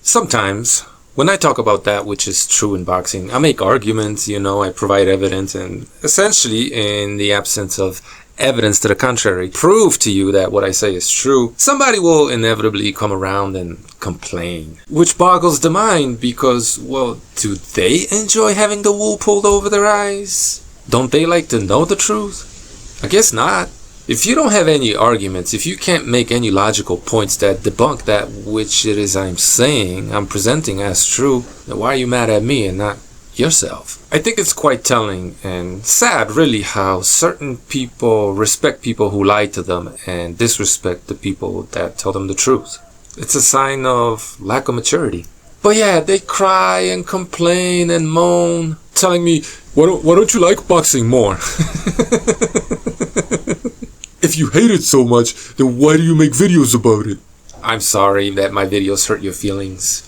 Sometimes, when I talk about that which is true in boxing, I make arguments, I provide evidence, and essentially, in the absence of evidence to the contrary, prove to you that what I say is true, somebody will inevitably come around and complain. Which boggles the mind because, well, do they enjoy having the wool pulled over their eyes? Don't they like to know the truth? I guess not. If you don't have any arguments, if you can't make any logical points that debunk that which it is I'm saying, I'm presenting as true, then why are you mad at me and not yourself? I think it's quite telling and sad, really, how certain people respect people who lie to them and disrespect the people that tell them the truth. It's a sign of lack of maturity. But yeah, they cry and complain and moan, telling me, why don't you like boxing more? If you hate it so much, then why do you make videos about it? I'm sorry that my videos hurt your feelings.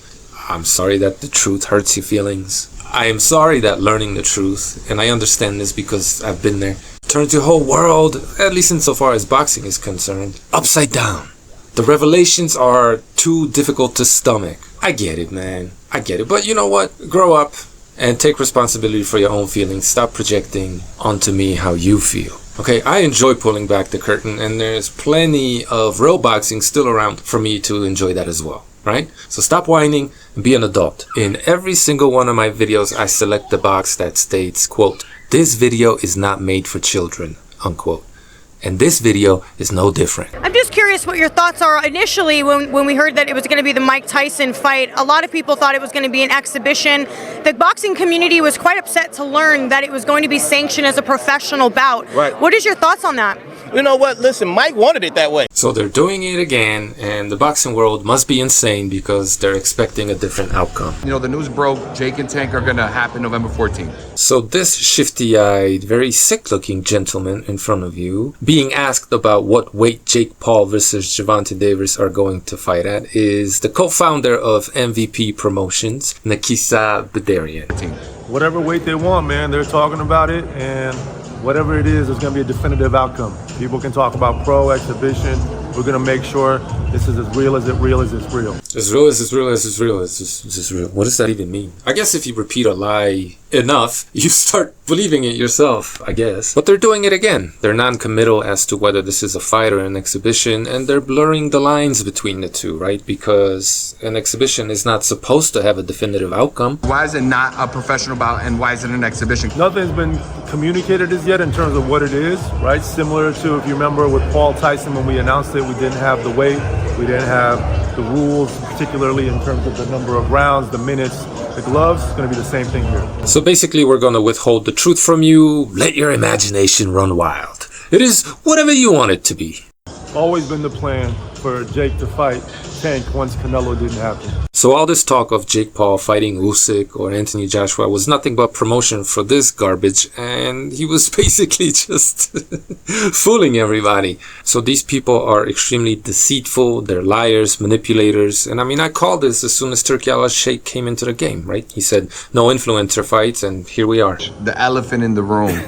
I'm sorry that the truth hurts your feelings. I am sorry that learning the truth, and I understand this because I've been there, turns your whole world, at least insofar as boxing is concerned, upside down. The revelations are too difficult to stomach. I get it, man. I get it. But you know what? Grow up and take responsibility for your own feelings. Stop projecting onto me how you feel. Okay, I enjoy pulling back the curtain, and there's plenty of real boxing still around for me to enjoy that as well, right? So stop whining and be an adult. In every single one of my videos, I select the box that states, quote, "This video is not made for children," unquote. And this video is no different. I'm just curious what your thoughts are. Initially, when we heard that it was going to be the Mike Tyson fight, a lot of people thought it was going to be an exhibition. The boxing community was quite upset to learn that it was going to be sanctioned as a professional bout. Right. What is your thoughts on that? You know what? Listen, Mike wanted it that way. So they're doing it again, and the boxing world must be insane because they're expecting a different outcome. You know, the news broke, Jake and Tank are going to happen November 14th. So this shifty-eyed, very sick-looking gentleman in front of you, being asked about what weight Jake Paul versus Gervonta Davis are going to fight at, is the co-founder of MVP Promotions, Nakisa Bidarian. Whatever weight they want, man, they're talking about it, and whatever it is, there's going to be a definitive outcome. People can talk about pro, exhibition. We're going to make sure this is as real as it's real. As real as it's real as it's real. It's just real. What does that even mean? I guess if you repeat a lie enough, you start believing it yourself, I guess. But they're doing it again. They're non-committal as to whether this is a fight or an exhibition, and they're blurring the lines between the two, right? Because an exhibition is not supposed to have a definitive outcome. Why is it not a professional bout and why is it an exhibition? Nothing's been communicated as yet in terms of what it is, right? Similar to, if you remember, with Paul Tyson, when we announced it, we didn't have the weight, we didn't have the rules, particularly in terms of the number of rounds, the minutes, the gloves. It's going to be the same thing here. So basically, we're going to withhold the truth from you. Let your imagination run wild. It is whatever you want it to be. Always been the plan for Jake to fight Tank once Canelo didn't happen. So all this talk of Jake Paul fighting Usyk or Anthony Joshua was nothing but promotion for this garbage, and he was basically just fooling everybody. So these people are extremely deceitful, they're liars, manipulators, and I mean, I called this as soon as Turki Al-Sheikh came into the game, right? He said, no influencer fights, and here we are. The elephant in the room.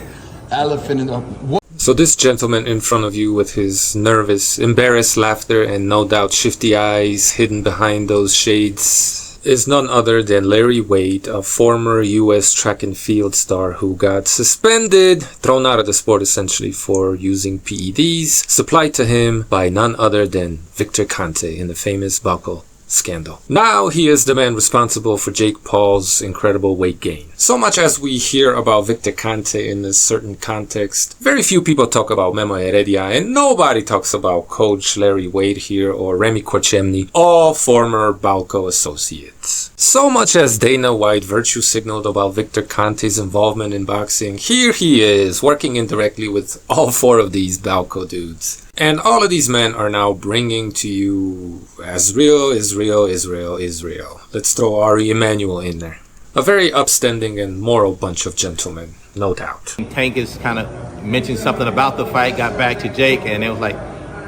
Elephant in the... What? So this gentleman in front of you with his nervous, embarrassed laughter and no doubt shifty eyes hidden behind those shades is none other than Larry Wade, a former US track and field star who got suspended, thrown out of the sport essentially for using PEDs supplied to him by none other than Victor Conte in the famous BALCO scandal. Now he is the man responsible for Jake Paul's incredible weight gain. So much as we hear about Victor Conte in a certain context, very few people talk about Memo Heredia, and nobody talks about Coach Larry Wade here or Remy Korchemny, all former BALCO associates. So much as Dana White virtue signaled about Victor Conte's involvement in boxing, here he is working indirectly with all four of these BALCO dudes. And all of these men are now bringing to you as real is real is real is real. Let's throw Ari Emanuel in there. A very upstanding and moral bunch of gentlemen, no doubt. Tank has kind of mentioned something about the fight, got back to Jake, and it was like,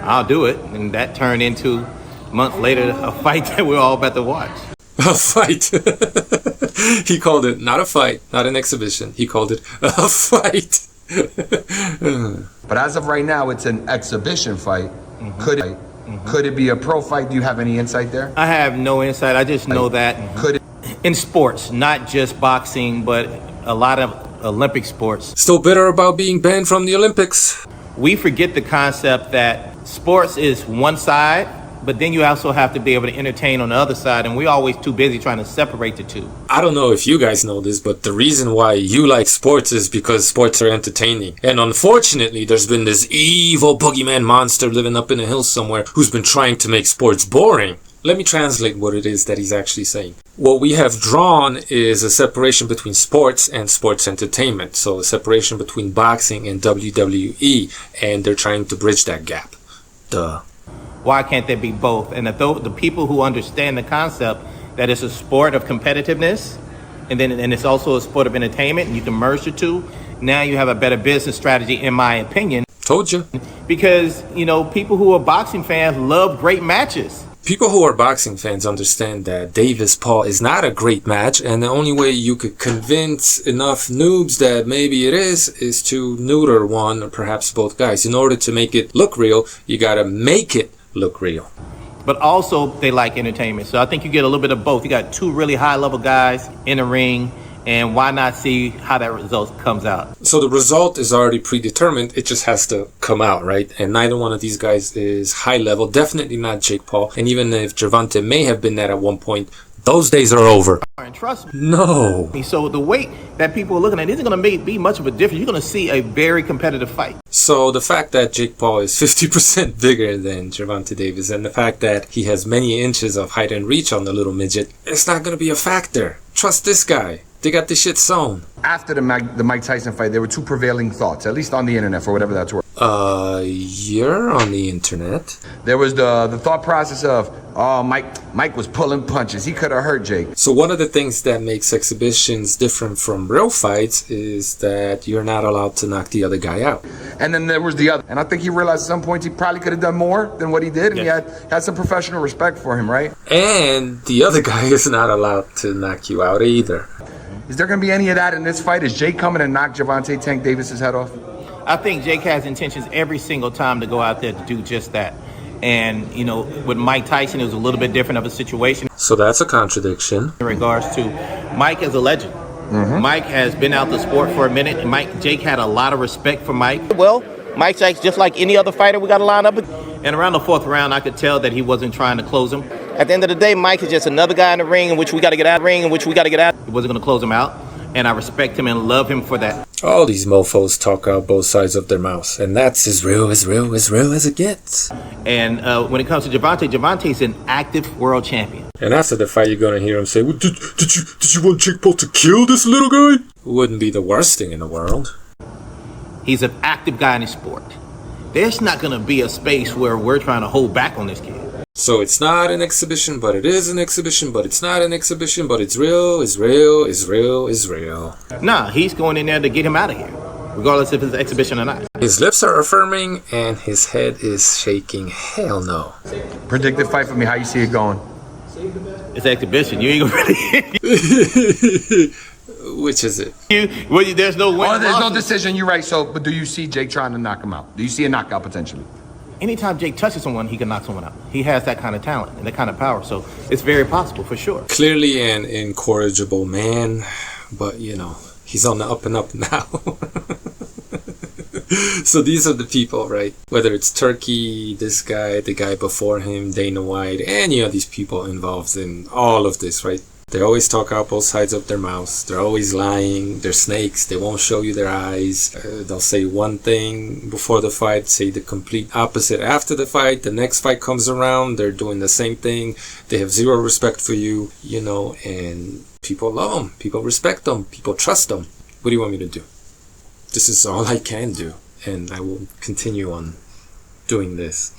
I'll do it. And that turned into, months later, a fight that we're all about to watch. A fight. He called it not a fight, not an exhibition. He called it a fight. But as of right now, it's an exhibition fight. Could it be a pro fight? Do you have any insight there? I have no insight. I just know that Could it? in sports, not just boxing, but a lot of Olympic sports, Still bitter about being banned from the Olympics? we forget the concept that sports is one side, but then you also have to be able to entertain on the other side, and we're always too busy trying to separate the two. I don't know if you guys know this, but the reason why you like sports is because sports are entertaining. And unfortunately, there's been this evil boogeyman monster living up in the hills somewhere who's been trying to make sports boring. Let me translate what it is that he's actually saying. What we have drawn is a separation between sports and sports entertainment. So a separation between boxing and WWE, and they're trying to bridge that gap. Duh. Why can't there be both? And the people who understand the concept that it's a sport of competitiveness, and it's also a sport of entertainment, and you can merge the two, now you have a better business strategy, in my opinion. Told you. Because, people who are boxing fans love great matches. People who are boxing fans understand that Davis-Paul is not a great match, and the only way you could convince enough noobs that maybe it is to neuter one or perhaps both guys. In order to make it look real, you gotta make it look real. But also, they like entertainment. So I think you get a little bit of both. You got two really high-level guys in the ring, and why not see how that result comes out? So the result is already predetermined. It just has to come out, right? And neither one of these guys is high level. Definitely not Jake Paul. And even if Gervonta may have been that at one point, those days are over. And trust me. No. So the weight that people are looking at isn't going to be much of a difference. You're going to see a very competitive fight. So the fact that Jake Paul is 50% bigger than Gervonta Davis, and the fact that he has many inches of height and reach on the little midget, it's not going to be a factor. Trust this guy. They got this shit sewn. After the Mike Tyson fight, there were two prevailing thoughts, at least on the internet, for whatever that's worth. You're on the internet. There was the thought process of, oh, Mike was pulling punches. He could have hurt Jake. So one of the things that makes exhibitions different from real fights is that you're not allowed to knock the other guy out. And then there was the other. And I think he realized at some point he probably could have done more than what he did. And he had some professional respect for him, right? And the other guy is not allowed to knock you out either. Is there going to be any of that in this fight? Is Jake coming to knock Gervonta Tank Davis's head off? I think Jake has intentions every single time to go out there to do just that. And, with Mike Tyson, it was a little bit different of a situation. So that's a contradiction. In regards to Mike as a legend. Mike has been out the sport for a minute. And Jake had a lot of respect for Mike. Well, Mike Sykes, just like any other fighter we got to line up. And around the fourth round, I could tell that he wasn't trying to close him. At the end of the day, Mike is just another guy in the ring in which we got to get out. He wasn't going to close him out. And I respect him and love him for that. All these mofos talk out both sides of their mouths, and that's as real as it gets. And when it comes to Gervonta's an active world champion. And after the fight, you're gonna hear him say, well, did you want Jake Paul to kill this little guy? Wouldn't be the worst thing in the world. He's an active guy in his sport. There's not going to be a space where we're trying to hold back on this kid. So it's not an exhibition, but it is an exhibition, but it's not an exhibition, but it's real, is real, is real, is real. Nah, he's going in there to get him out of here, regardless if it's an exhibition or not. His lips are affirming, and his head is shaking. Hell no. Predictive fight for me. How you see it going? It's an exhibition. You ain't going to really... Which is it? There's no win. Oh, there's no decision. You're right. So, but do you see Jake trying to knock him out? Do you see a knockout potentially? Anytime Jake touches someone, he can knock someone out. He has that kind of talent and that kind of power. So it's very possible for sure. Clearly an incorrigible man, but he's on the up and up now. So these are the people, right? Whether it's Turkey, this guy, the guy before him, Dana White, any of these people involved in all of this, right? They always talk out both sides of their mouths. They're always lying. They're snakes. They won't show you their eyes. They'll say one thing before the fight, say the complete opposite after the fight. The next fight comes around, they're doing the same thing. They have zero respect for you, and people love them. People respect them. People trust them. What do you want me to do? This is all I can do, and I will continue on doing this.